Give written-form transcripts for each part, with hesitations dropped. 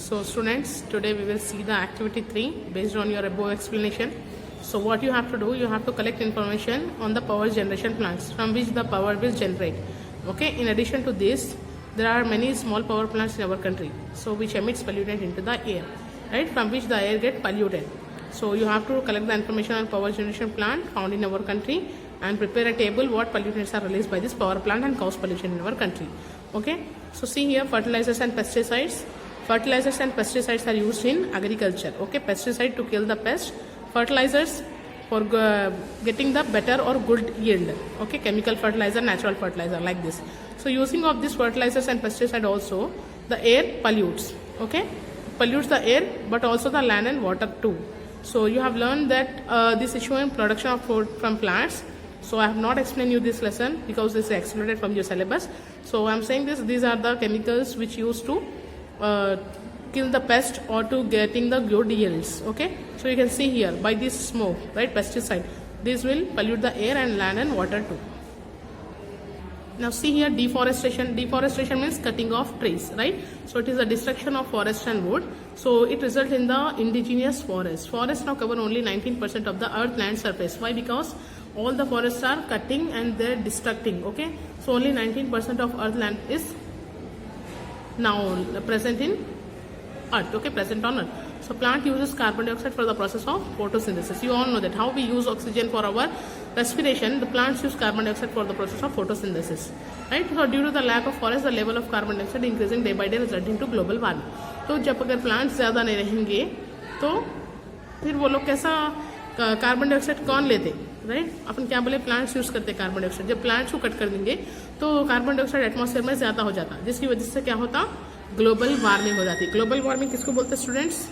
So students, today we will see the activity 3 based on your above explanation. So what you have to do, you have to collect information on the power generation plants from which the power will generate. Okay, in addition to this, there are many small power plants in our country, so which emits pollutant into the air, right, from which the air get polluted. So you have to collect the information on power generation plant found in our country and prepare a table what pollutants are released by this power plant and cause pollution in our country. Okay, so see here, fertilizers and pesticides. Fertilizers and pesticides are used in agriculture. Okay, pesticide to kill the pest, fertilizers for getting the better or good yield. Okay, chemical fertilizer, natural fertilizer, like this. So using of these fertilizers and pesticide also, the air pollutes. Okay, pollutes the air but also the land and water too. So you have learned that this issue in production of food from plants. So I have not explained you this lesson because this is excluded from your syllabus. So I am saying this, these are the chemicals which used to kill the pest or to getting the good yields. Okay, so you can see here by this smoke, right, pesticide, this will pollute the air and land and water too. Now see here, deforestation. Deforestation means cutting off trees, right? So it is the destruction of forest and wood. So it results in the indigenous forest. Forests now cover only 19% of the earth land surface. Why? Because all the forests are cutting and they're destructing. Okay, so only 19% of earth land is now present in earth. Okay, present on earth. So plant uses carbon dioxide for the process of photosynthesis. You all know that how we use oxygen for our respiration, the plants use carbon dioxide for the process of photosynthesis, right? So due to the lack of forest, the level of carbon dioxide increasing day by day, resulting to global warming. तो जब अगर plants ज़्यादा नहीं रहेंगे तो फिर वो लोग कैसा कार्बन डाइऑक्साइड कौन लेते, राइट? अपन क्या बोले, प्लांट्स यूज करते कार्बन डाइऑक्साइड. जब प्लांट्स को कट कर देंगे तो कार्बन डाइऑक्साइड एटमॉस्फेयर में ज़्यादा हो जाता, जिसकी वजह से क्या होता, ग्लोबल वार्मिंग हो जाती. ग्लोबल वार्मिंग किसको बोलते हैं students?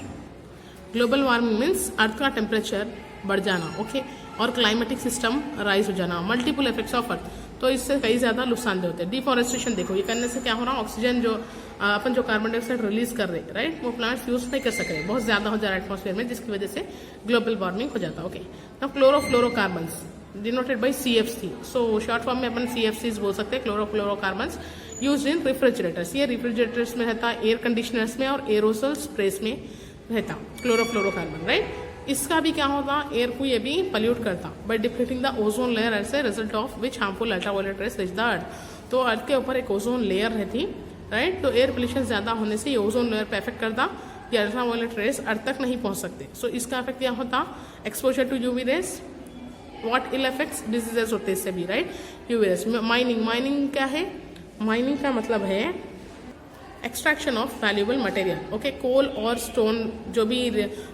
Global warming means earth का टेम्परेचर बढ़ जाना. ओके, और क्लाइमेटिक सिस्टम राइज हो जाना, मल्टीपल इफेक्ट्स ऑफ अर्थ. तो इससे कई ज़्यादा नुकसानदेह होते हैं. डिफॉरेस्टेशन देखो, ये करने से क्या हो रहा है, ऑक्सीजन जो अपन जो कार्बन डाइऑक्साइड रिलीज कर रहे, राइट, वो प्लांट्स यूज नहीं कर सक रहे, बहुत ज़्यादा हो जा रहा है एटमॉस्फेयर में, जिसकी वजह से ग्लोबल वार्मिंग हो जाता है. Okay, now chlorofluorocarbons denoted by CFC. So short form में अपन CFCs बोल सकते हैं, क्लोरोफ्लोरोकार्बन्स, यूज इन रेफ्रिजरेटर्स. ये रेफ्रिजरेटर्स में रहता, एयर कंडीशनर्स में और एरोसोल स्प्रेस में रहता क्लोरोफ्लोरोकार्बन, राइट. इसका भी क्या होता, एयर को ये भी पल्यूट करता by depleting the ozone layer as a result of which harmful ultraviolet rays reach the earth. तो अर्थ के ऊपर एक ओजोन लेयर रहती, राइट. तो एयर पोल्यूशन ज्यादा होने से ये ओजोन लेयर पे इफेक्ट करता, ये अल्ट्रावायलेट रेज अर्थ तक नहीं पहुंच सकते. सो इसका इफेक्ट क्या होता, exposure to UV rays, what ill effects, diseases होते इससे भी, राइट. UV rays. माइनिंग क्या है, माइनिंग का मतलब है extraction of valuable material. Okay, coal और स्टोन जो भी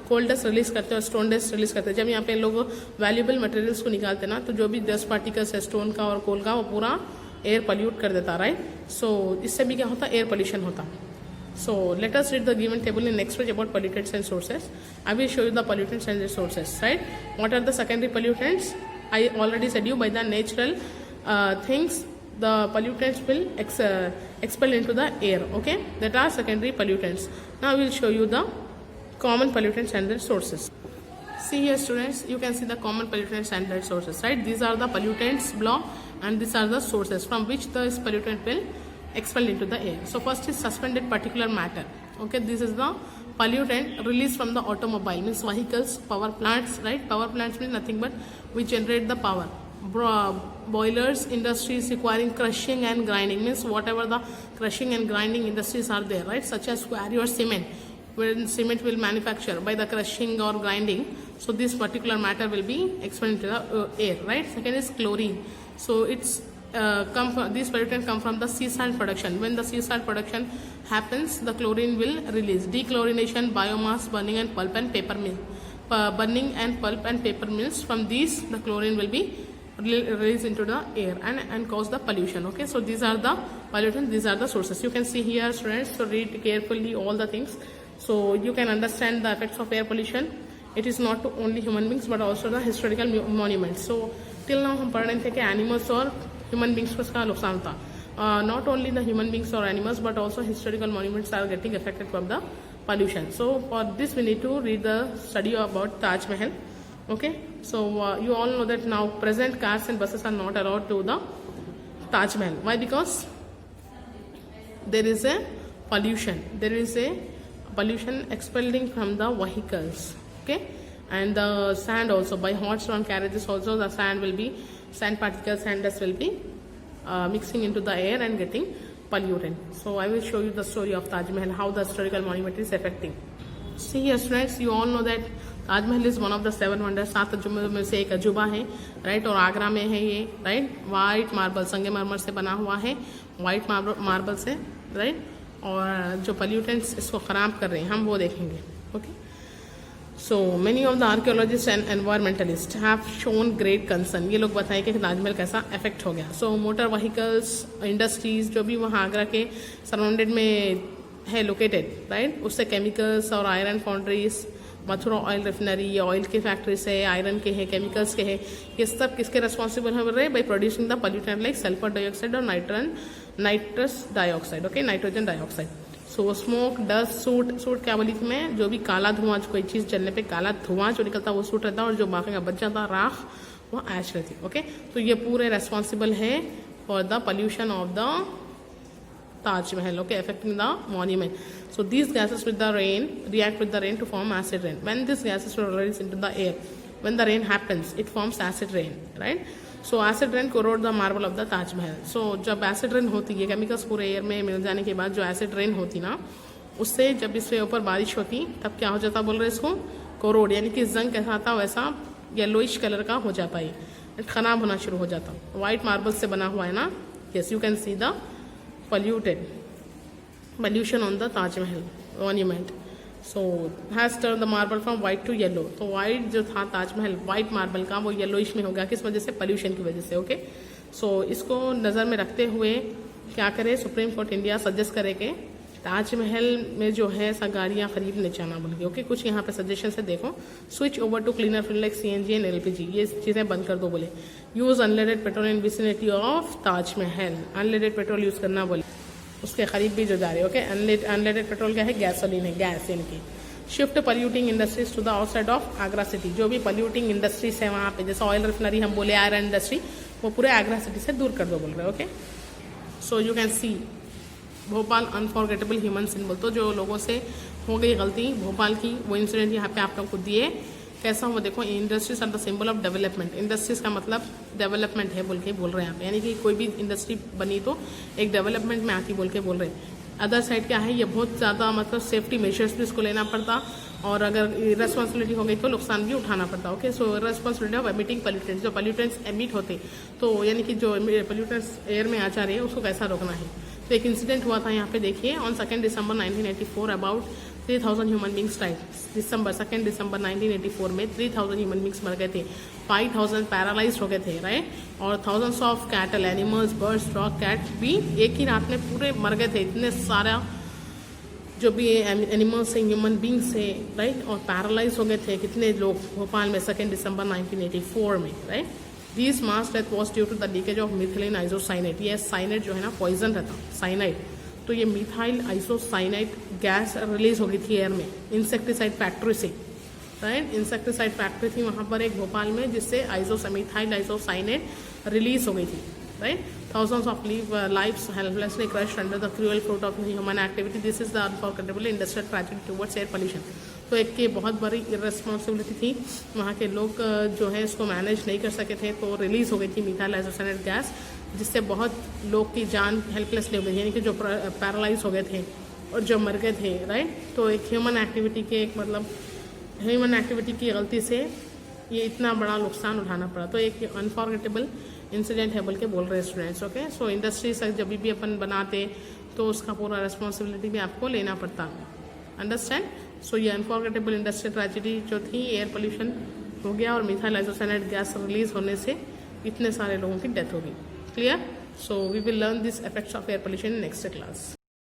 कोल डस्ट रिलीज करते हैं, स्टोन डस्ट रिलीज करते हैं, जब यहाँ पे लोग वैल्यूबल मटेरियल्स को निकालते हैं ना, तो जो भी डस्ट पार्टिकल्स है स्टोन का और कोल का, वो पूरा एयर पॉल्यूट कर देता, राइट. सो इससे भी क्या होता, एयर पोल्यूशन होता. So let us read the given table in next page about pollutants and sources. I will show you the pollutants and their sources, right. What are the secondary pollutants? I already said you by the natural things the pollutants will expel into the air. Okay, that are secondary pollutants. Now we will show you the common pollutants and their sources. See here students, you can see the common pollutants and their sources, right. These are the pollutants block and these are the sources from which this pollutant will expelled into the air. So first is suspended particulate matter. Okay, this is the pollutant released from the automobile, means vehicles, power plants, right. Power plants means nothing but we generate the power. Boilers, industries requiring crushing and grinding, means whatever the crushing and grinding industries are there, right, such as quarry or cement, when cement will manufacture by the crushing or grinding. So this particular matter will be expelled into the air, right. Second is chlorine. So it's these pollutants come from the sea salt production. When the sea salt production happens, the chlorine will release. Dechlorination, biomass burning and pulp and paper mill, burning and pulp and paper mills. From these, the chlorine will be released into the air and cause the pollution. Okay, so these are the pollutants. These are the sources. You can see here, students. So read carefully all the things, so you can understand the effects of air pollution. It is not to only human beings but also the historical monuments. So till now हम पढ़ रहे थे कि animals और human beings को इसका नुकसान था. Not only the human beings or animals but also historical monuments are getting affected from the pollution. So for this we need to read the study about Taj Mahal. Okay, so you all know that now present cars and buses are not allowed to the Taj Mahal. Why? Because there is a pollution, there is a pollution expelling from the vehicles, okay, and the sand also, by hot stone carriages also the sand particles and dust will be mixing into the air and getting polluted. So I will show you the story of Taj Mahal, how the historical monument is affecting. See here students, you all know that Taj Mahal is one of the 7 wonders, 7 अजूबों में से एक अजूबा है, right, और आगरा में है ये, right, white marble संगमरमर से बना हुआ है, वाइट मार्बल से, राइट, और जो पोल्यूटेंट्स इसको ख़राब कर रहे हैं हम वो देखेंगे, okay. So many of the archaeologist and environmentalist have shown great concern. ये लोग बताएं कि ताजमहल कैसा इफेक्ट हो गया. सो मोटर व्हीकल्स, इंडस्ट्रीज जो भी वहाँ आगरा के सराउंडेड में है लोकेटेड, राइट, उससे केमिकल्स और आयरन फाउंड्रीज, मथुरा ऑयल रिफिनरी, ये ऑयल की फैक्ट्रीज है, आयरन के हैं, केमिकल्स के हैं, ये सब किसके रिस्पॉन्सिबल हो रहे हैं? By producing the pollutant like sulphur dioxide और nitrous dioxide, okay, nitrogen dioxide. So smoke, dust, soot क्या बोली थी मैं, जो भी काला धुआं, कोई चीज़ जलने पे काला धुआं जो निकलता है वो सूट रहता है, और जो बाकी का बच जाता राख वो ऐश रहती, ओके. तो ये पूरे रेस्पॉन्सिबल है for the pollution of the Taj Mahal, okay, affecting the monument. So these gases with the rain react with the rain to form acid rain. When these gases are released into the air, when the rain happens, it forms acid rain, right? So acid rain corrode the marble of the Taj Mahal. So जब acid rain होती है, chemicals पूरे air में मिल जाने के बाद जो acid rain होती ना, उससे जब इसके ऊपर बारिश होती तब क्या हो जाता बोल रहे इसको, कोरोड, यानी कि जंग कैसा आता वैसा येलोइश कलर का हो जाता है, खराब होना शुरू हो जाता. वाइट मार्बल से बना हुआ है ना, yes, you can see the pollution on the Taj Mahal monument. So has turned the marble from white to yellow. तो white जो था ताजमहल वाइट मार्बल का वो येलोइश में हो गया, किस वजह से? पोल्यूशन की वजह से, ओके. सो इसको नज़र में रखते हुए क्या करे, सुप्रीम कोर्ट इंडिया सजेस्ट करे कि ताजमहल में जो है ऐसा गाड़ियाँ खरीद नहीं जाना बोल के, ओके. कुछ यहाँ पे सजेशन से देखो, switch over to cleaner fuel like CNG and LPG, ये चीज़ें बंद कर दो बोले. Use unleaded petrol in vicinity of Taj Mahal, unleaded petrol use करना बोले, उसके करीब भी जो जा रहे हैं, ओके. अनलेडेड पेट्रोल क्या है? गैसोलीन है, गैस इनकी. Shift polluting industries to the outside of Agra city, जो भी पोल्यूटिंग इंडस्ट्रीज है वहाँ पे, जैसे ऑयल रिफिनरी हम बोले, आयरन इंडस्ट्री, वो पूरे आगरा सिटी से दूर कर दो बोल रहे, okay. So you can see Bhopal unforgettable human symbol, तो जो लोगों से हो गई गलती भोपाल की, वो इंसिडेंट यहाँ पे आप लोग को दिए. कैसा हुआ देखो, industries are the symbol of development. Industries का मतलब डेवलपमेंट है बोल के बोल रहे हैं यहाँ पे, यानी कि कोई भी इंडस्ट्री बनी तो एक डेवलपमेंट में आती बोल के बोल रहे हैं. अदर साइड क्या है, ये बहुत ज़्यादा मतलब सेफ्टी मेजर्स भी इसको लेना पड़ता, और अगर रेस्पॉन्सिबिलिटी हो गई तो नुकसान भी उठाना पड़ता, okay. So responsibility of emitting pollutants, जो पोल्यूटेंट्स एमिट होते तो यानी कि जो पोल्यूटेंट्स एयर में आ जा रहे हैं उसको कैसा रोकना है. तो एक इंसिडेंट हुआ था यहाँ पे देखिए, ऑन 2 दिसंबर 1984 अबाउट 3000 ह्यूमन बींग्स डाइड. 2 दिसंबर 1984 में 3000 ह्यूमन बींग्स मर गए थे, 5000 पैरालाइज हो गए थे, राइट, और thousands of cattle, animals, birds, dog, cat भी एक ही रात में पूरे मर गए थे. इतने सारा जो भी एनिमल्स हैं, ह्यूमन बींग्स है, राइट, और पैरालाइज हो गए थे कितने लोग भोपाल में 2 दिसंबर 1984 में, right. This mass death was due to the leakage of methylene isocyanate. ये साइनेट जो है ना पॉइजन रहता, साइनाइड, तो ये मिथाइल आइसोसाइनाइड गैस रिलीज हो गई थी एयर में इंसेक्टिसाइड फैक्ट्री से, राइट. इंसेक्टिसाइड फैक्ट्री थी वहाँ पर एक भोपाल में, जिससे मिथाइल आइसोसाइनेट रिलीज हो गई थी, right. Thousands of lives helplessly crushed under the cruel fruit of human activity. This is the unforgettable industrial tragedy towards air pollution. तो एक की बहुत बड़ी इरेस्पॉन्सिबिलिटी थी, वहाँ के लोग जो है इसको मैनेज नहीं कर सके थे, तो रिलीज़ हो गई थी मिथाइल आइसोसाइनेट गैस, जिससे बहुत लोग की जान हेल्पलेसली हो गई, यानी कि जो पैरालाइज हो गए थे और जो मर गए थे, राइट. तो एक ह्यूमन एक्टिविटी के एक मतलब ह्यूमन एक्टिविटी की गलती से ये इतना बड़ा नुकसान उठाना पड़ा. तो एक अनफॉरगेटेबल इंसिडेंट है बोल के बोल रहे हैं स्टूडेंट्स, ओके. सो इंडस्ट्री से जब भी अपन बनाते तो उसका पूरा रिस्पॉन्सिबिलिटी भी आपको लेना पड़ता, अंडरस्टैंड. सो ये अनफॉरगेटेबल इंडस्ट्रियल ट्रेजेडी जो थी, एयर पोल्यूशन हो गया और मिथाइल आइसोसाइनेट गैस रिलीज होने से इतने सारे लोगों की डेथ हो गई. Clear. So we will learn this effects of air pollution in next class.